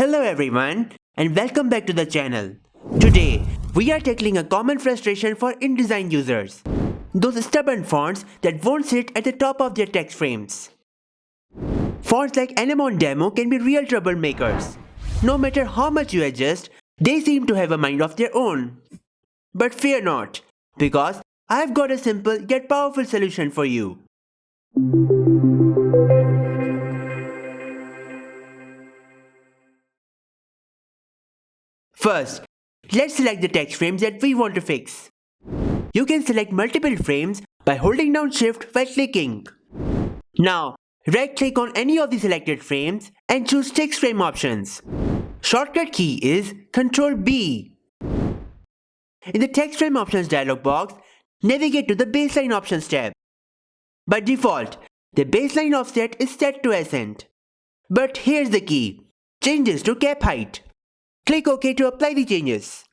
Hello everyone and welcome back to the channel. Today we are tackling a common frustration for InDesign users. Those stubborn fonts that won't sit at the top of their text frames. Fonts like Anemone Demo can be real troublemakers. No matter how much you adjust, they seem to have a mind of their own. But fear not, because I've got a simple yet powerful solution for you. First, let's select the text frames that we want to fix. You can select multiple frames by holding down Shift while clicking. Now, right-click on any of the selected frames and choose Text Frame Options. Shortcut key is Ctrl B. In the Text Frame Options dialog box, navigate to the Baseline Options tab. By default, the baseline offset is set to Ascent. But here's the key. Change this to Cap Height. Click OK to apply the changes.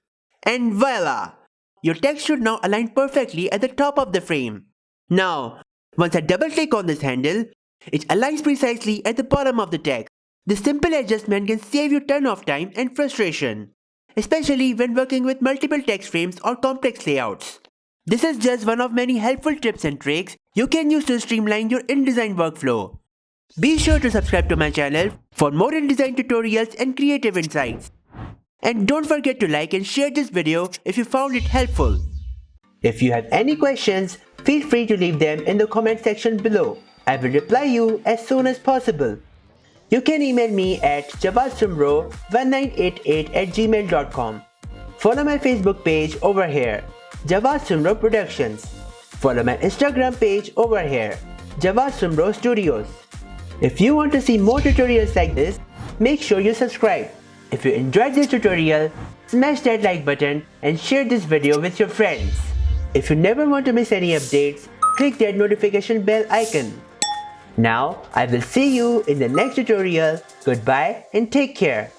And voila! Your text should now align perfectly at the top of the frame. Now, once I double click on this handle, it aligns precisely at the bottom of the text. This simple adjustment can save you a ton of time and frustration, especially when working with multiple text frames or complex layouts. This is just one of many helpful tips and tricks you can use to streamline your InDesign workflow. Be sure to subscribe to my channel for more InDesign tutorials and creative insights. And don't forget to like and share this video if you found it helpful. If you have any questions, feel free to leave them in the comment section below. I will reply you as soon as possible. You can email me at jawadsoomro1988@gmail.com. Follow my Facebook page over here, Jawad Soomro Productions. Follow my Instagram page over here, Jawad Soomro Studios. If you want to see more tutorials like this, make sure you subscribe. If you enjoyed this tutorial, smash that like button and share this video with your friends. If you never want to miss any updates, click that notification bell icon. Now, I will see you in the next tutorial. Goodbye and take care.